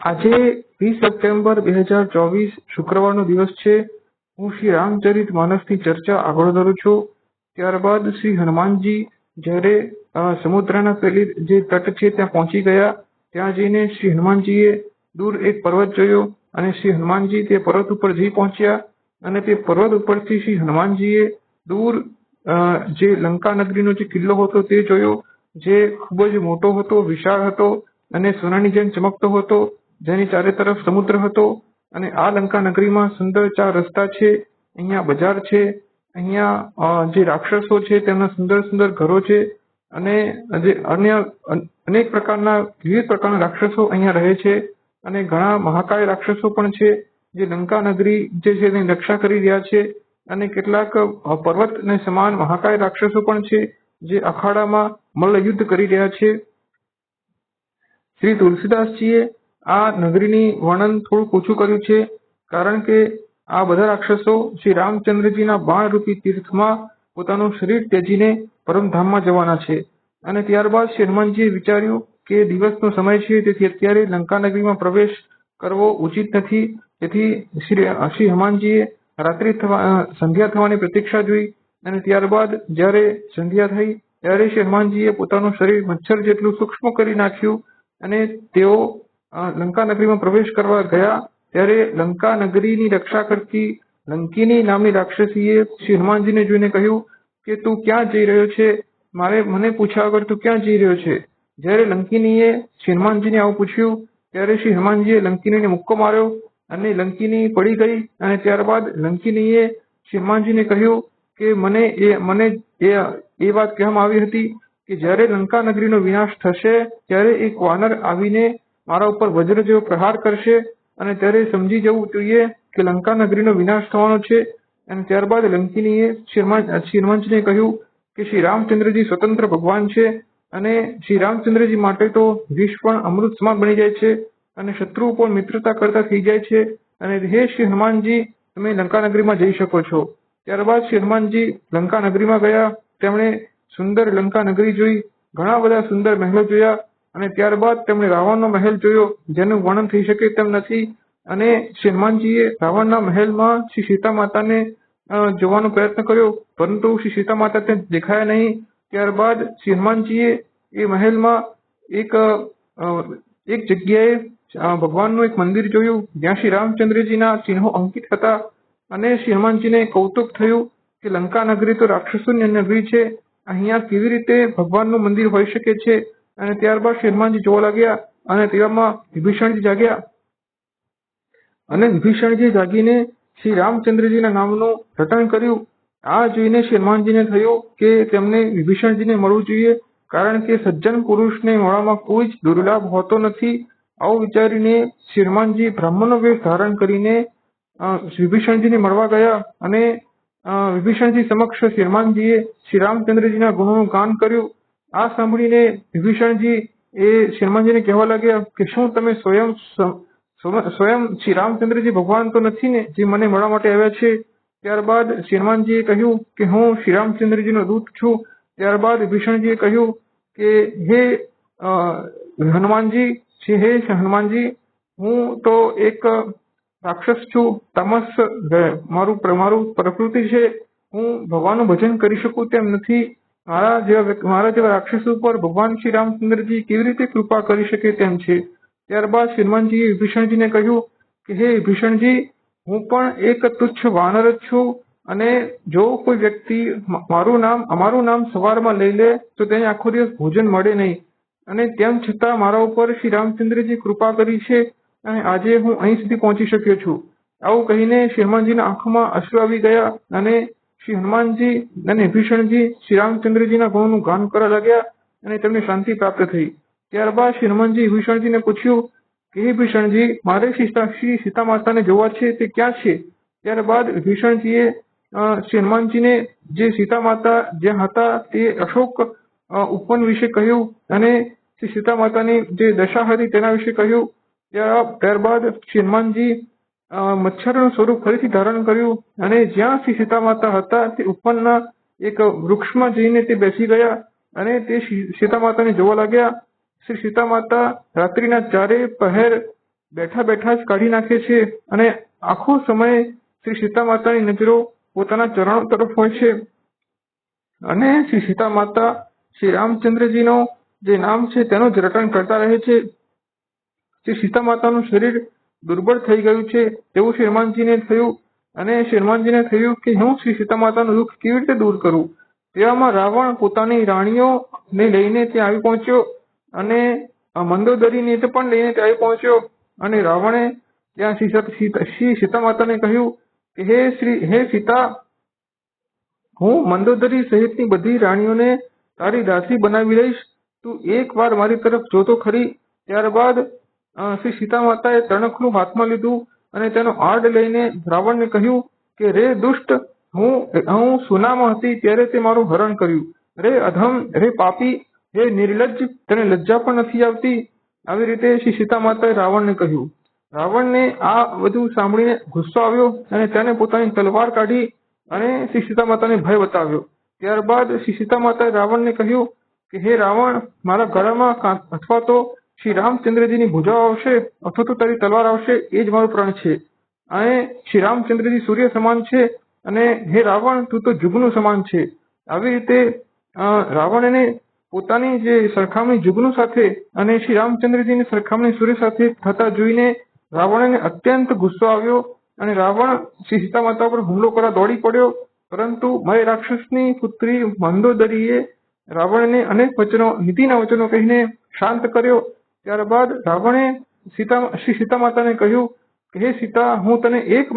આજે 20 સપ્ટેમ્બર 2024 શુક્રવારનો દિવસ છે। હું શ્રી રામચરિત માનસની ચર્ચા આગળ ધરું છું। ત્યારબાદ શ્રી હનુમાનજી જ્યારે સમુદ્રના પેલી જે તટ છે ત્યાં પહોંચી ગયા। ત્યાં જઈને શ્રી હનુમાનજીએ દૂર એક પર્વત જોયો અને શ્રી હનુમાનજી તે પર્વત ઉપર જઈ પહોંચ્યા અને તે પર્વત ઉપરથી શ્રી હનુમાનજીએ દૂર જે લંકા નગરીનો જે કિલ્લો હતો તે જોયો, જે ખૂબ જ મોટો હતો, વિશાળ હતો અને સોનાની જેમ ચમકતો હતો, જેની ચારે તરફ સમુદ્ર હતો। અને આ લંકા નગરીમાં સુંદર 4 રસ્તા છે, અહીંયા બજાર છે, અહીંયા જે રાક્ષસો છે તેમના સુંદર સુંદર ઘરો છે અને જે અન્ય અનેક પ્રકારના વિવિધ પ્રકારના રાક્ષસો અહીંયા રહે છે અને ઘણા મહાકાય રાક્ષસો પણ છે જે લંકા નગરી જે છે તેની રક્ષા કરી રહ્યા છે અને કેટલાક પર્વતને સમાન મહાકાય રાક્ષસો પણ છે જે અખાડામાં મલ્લયુદ્ધ કરી રહ્યા છે। શ્રી તુલસીદાસજીએ આ નગરીની વર્ણન થોડુંક ઓછું કર્યું છે, કારણ કે આ બધા રાક્ષસો શ્રી રામચંદ્રજીના બાણરૂપી તીર્થમાં પોતાનું શરીર ત્યજીને પરમધામમાં જવાના છે। અને ત્યારબાદ શ્રી હનુમાનજીએ વિચાર્યું કે દિવસનો સમય છે, તેથી અત્યારે લંકા નગરીમાં પ્રવેશ કરવો ઉચિત નથી। તેથી શ્રી હનુમાનજીએ સંધ્યા થવાની પ્રતીક્ષા જોઈ અને ત્યારબાદ જ્યારે સંધ્યા થઈ ત્યારે શ્રી હનુમાનજીએ પોતાનું શરીર મચ્છર જેટલું સૂક્ષ્મ કરી નાખ્યું અને તેઓ લંકા નગરીમાં પ્રવેશ કરવા ગયા। ત્યારે લંકા નગરીની રક્ષા કરતી લંકિની નામની રાક્ષસીએ શ્રી હનુમાનજીને જોઈને કહ્યું કે તું ક્યાં જઈ રહ્યો છે? મને પૂછ્યા વગર તું ક્યાં જઈ રહ્યો છે? જ્યારે લંકિનીએ શ્રી હનુમાનજીને આવું પૂછ્યું ત્યારે શ્રી હનુમાનજીએ લંકિનીને મુક્કો માર્યો અને લંકિની પડી ગઈ। અને ત્યારબાદ લંકિનીએ શ્રી હનુમાનજીને કહ્યું કે મને એ વાત કહેવામાં આવી હતી કે જ્યારે લંકા નગરીનો વિનાશ થશે ત્યારે એક વાનર આવીને મારા ઉપર વજ્ર જેવો પ્રહાર કરશે અને ત્યારે સમજી જવું જોઈએ કે લંકા નગરીનો વિનાશ થવાનો છે। અને ત્યારબાદ લંકિનીએ શ્રી હનુમાનજીને કહ્યું કે શ્રી રામચંદ્રજી સ્વતંત્ર ભગવાન છે અને શ્રી રામચંદ્રજી માટે તો વિષ પણ અમૃત સમાન બની જાય છે અને શત્રુઓ પણ મિત્રતા કરતા થઈ જાય છે અને હે શ્રી હનુમાનજી, તમે લંકા નગરીમાં જઈ શકો છો। ત્યારબાદ શ્રી હનુમાનજી લંકા નગરીમાં ગયા। તેમણે સુંદર લંકા નગરી જોઈ, ઘણા બધા સુંદર મહેલો જોયા અને ત્યારબાદ તેમણે રાવણનો મહેલ જોયો, જેનું વર્ણન થઈ શકે તેમ નથી। અને શ્રી હનુમાનજીએ રાવણના મહેલમાં શ્રી સીતા માતાને જોવાનો પ્રયત્ન કર્યો, પરંતુ શ્રી સીતા માતા ત્યાં દેખાયા નહીં। ત્યારબાદ શ્રી હનુમાનજીએ એ મહેલમાં એક જગ્યાએ ભગવાનનું એક મંદિર જોયું, જ્યાં શ્રી રામચંદ્રજીના ચિહ્નો અંકિત હતા અને શ્રી હનુમાનજીને કૌતુક થયું કે લંકા નગરી તો રાક્ષસોની નગરી છે, અહીંયા કેવી રીતે ભગવાનનું મંદિર હોઈ શકે છે। અને ત્યારબાદ શ્રી હનુમાનજી જોવા લાગ્યા અને તેવામાં વિભીષણજી જાગ્યા અને વિભીષણજી જાગીને શ્રી રામચંદ્રજીના નામનું રટણ કર્યું। આ જોઈને શ્રી હનુમાનજીને થયું કે તેમને વિભીષણજીને મળવું જોઈએ, કારણ કે સજ્જન પુરુષને મળવામાં કોઈ જ દુર્લાભ હોતો નથી। આવું વિચારીને શ્રી હનુમાનજી બ્રાહ્મણનો વેશ ધારણ કરીને વિભીષણજીને મળવા ગયા અને વિભીષણજી સમક્ષ શ્રી હનુમાનજીએ શ્રી રામચંદ્રજીના ગુણોનું ગાન કર્યું। આ સાંભળીને વિભીષણજી શ્રી હનુમાનજીને કહેવા લાગ્યા કે શું તમે સ્વયં શ્રી રામચંદ્રજી ભગવાન તો નથી ને, જે મને મળવા માટે આવ્યા છે? ત્યારબાદ શ્રી હનુમાનજીએ કહ્યું કે હું શ્રી રામચંદ્રજીનો દૂત છું। ત્યારબાદ વિભીષણજીએ કહ્યું કે હે હનુમાનજી, હું તો એક રાક્ષસ છું, તમસ મારું પ્રકૃતિ છે, હું ભગવાનનું ભજન કરી શકું તેમ નથી। મારા જેવા રાક્ષસો ઉપર ભગવાન શ્રી રામચંદ્રજી કેવી રીતે કૃપા કરી શકે તેમ છે। ત્યારબાદ શ્રી હનુમાનજીએ વિભીષણજીને કહ્યું કે હે વિભીષણજી, હું પણ એક તુચ્છ વાનર જ છું અને જો કોઈ વ્યક્તિ અમારું નામ સવારમાં લઈ લે તો તેને આખો દિવસ ભોજન મળે નહીં અને તેમ છતાં મારા ઉપર શ્રી રામચંદ્રજી કૃપા કરી છે અને આજે હું અહીં સુધી પહોંચી શક્યો છું। આવું કહીને શ્રી હનુમાનજીના આંખોમાં અશ્રુ આવી ગયા અને શ્રી હનુમાનજી અને વિભીષણજી શ્રી રામચંદ્રજીના ગુણોનું ગાન કરવા લાગ્યા અને તેમને શાંતિ પ્રાપ્ત થઈ। ત્યારબાદ શ્રી હનુમાનજી વિભીષણજીને પૂછ્યું કે હે વિભીષણજી, મારે શ્રી સીતા માતાને જોવા છે, તે ક્યાં છે? ત્યારબાદ વિભીષણજીએ શ્રી હનુમાનજીને જે સીતા માતા જ્યાં હતા તે અશોક ઉપવન વિશે કહ્યું અને શ્રી સીતા માતાની જે દશા હતી તેના વિશે કહ્યું। ત્યારબાદ શ્રી હનુમાનજી મચ્છરનું સ્વરૂપ ફરીથી ધારણ કર્યું અને જ્યાં શ્રી સીતા માતા હતા તે ઉપવનના એક વૃક્ષમાં જઈને તે બેસી ગયા અને તે સીતા માતાને જોવા લાગ્યા। શ્રી સીતા માતા રાત્રિના ચારે પહેર બેઠા બેઠા જ કાઢી નાખે છે અને આખો સમય શ્રી સીતા માતાની નજરો પોતાના ચરણો તરફ હોય છે અને શ્રી સીતા માતા શ્રી રામચંદ્રજીનો જે નામ છે તેનું જ રટણ કરતા રહે છે. શ્રી સીતા માતાનું શરીર દુર્બળ થઈ ગયું છે તેવું શ્રી હનુમાનજીને થયું અને શ્રી હનુમાનજીને થયું કે હું શ્રી સીતા માતાનું દુઃખ કેવી રીતે દૂર કરું. તેવામાં રાવણ પોતાની રાણીઓને લઈને ત્યાં આવી પહોંચ્યો અને મંદોદરીને પણ લઈને ત્યાં આવી પહોંચ્યો અને રાવણે ત્યાં શ્રી સીતા માતાને કહ્યું કે હે સીતા, હું મંદોદરી સહિતની બધી રાણીઓને તારી દાસી બનાવી લઈશ, તું એક વાર મારી તરફ જોતો ખરી. ત્યારબાદ શ્રી સીતા માતાએ તણખલું હાથમાં લીધું અને તેનો આડ લઈને રાવણને કહ્યું કે રે દુષ્ટ, હું સુનામાં હતી ત્યારે તે મારું હરણ કર્યું. રે અધમ, રે પાપી, હે નિર્લજ્જ, તને લજ્જા પણ નથી આવતી. આવી રીતે શ્રી સીતા માતાએ રાવણને કહ્યું. રાવણને આ બધું સાંભળીને ગુસ્સો આવ્યો અને તેને પોતાની તલવાર કાઢી અને શ્રી સીતા માતાને ભય બતાવ્યો. ત્યારબાદ શ્રી સીતા માતાએ રાવણને કહ્યું કે હે રાવણ, મારા ગળામાં અથવા તો શ્રી રામચંદ્રજીની ભુજાઓ આવશે અથવા તો તારી તલવાર આવશે, એ જ મારો પ્રણ છે. અને શ્રી રામચંદ્રજી સૂર્ય સમાન છે અને હે રાવણ, તું તો જુગનું સમાન છે. આવી રીતે રાવણને પોતાની જે સરખામણી જુગનું સાથે અને શ્રી રામચંદ્રજીની સરખામણી સૂર્ય સાથે થતા જોઈને રાવણને અત્યંત ગુસ્સો આવ્યો અને રાવણ શ્રી સીતા માતા પર હુમલો કરવા દોડી પડ્યો. પરંતુ મય રાક્ષસની પુત્રી મંદોદરીએ રાવણને અનેક નીતિના વચનો કહીને શાંત કર્યો. ત્યારબાદ રાવણે શ્રી સીતા માતાને કહ્યું કે હે સીતા, હું તને એક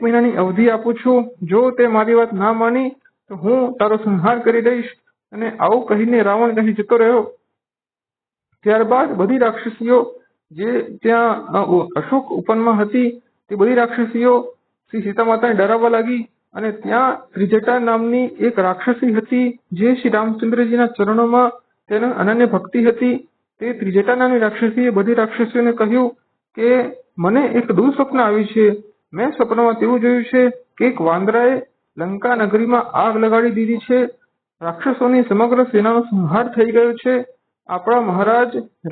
મહિનાની અવધિ આપું છું. જો તે મારી વાત ના માની તો હું તારો સંહાર કરી દઈશ. અને આવું કહીને રાવણ ત્યાંથી જતો રહ્યો. ત્યારબાદ બધી રાક્ષસીઓ જે ત્યાં અશોક ઉપવનમાં હતી તે બધી રાક્ષસીઓ શ્રી સીતા માતાને ડરાવવા લાગી અને ત્યાં ત્રિજટા નામની એક રાક્ષસી હતી જે શ્રી રામચંદ્રજીના ચરણોમાં તેને અનન્ય ભક્તિ હતી. તે ત્રિજટા નામની રાક્ષસીએ બધી રાક્ષસીઓને કહ્યું કે મને એક દુઃસ્વપ્ન આવ્યું છે. મેં સ્વપ્નમાં તેવું જોયું છે કે એક વાંદરાએ લંકા નગરીમાં આગ લગાડી દીધી છે. રાક્ષસોની સમગ્ર સેનાનો સંહાર થઈ ગયો છે. આપણા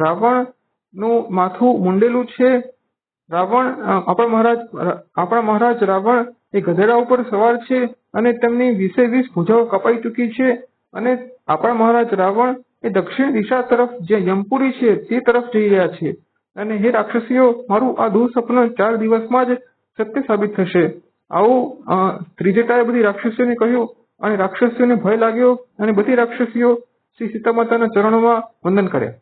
રાવણનું માથું મુંડેલું છે. આપણા મહારાજ રાવણ એ ગધેડા ઉપર સવાર છે અને તેમની 20 ભુજાઓ કપાઈ ચૂકી છે અને આપણા મહારાજ રાવણ એ દક્ષિણ દિશા તરફ જે યમપુરી છે તે તરફ જઈ રહ્યા છે. અને હે રાક્ષસીઓ, મારું આ દુઃસ્વપ્ન 4 દિવસમાં જ સત્ય સાબિત થશે. આવું ત્રિજટાએ બધી રાક્ષસીઓને કહ્યું અને રાક્ષસીઓને ભય લાગ્યો અને બધી રાક્ષસીઓ શ્રી સીતા માતાના ચરણોમાં વંદન કર્યા.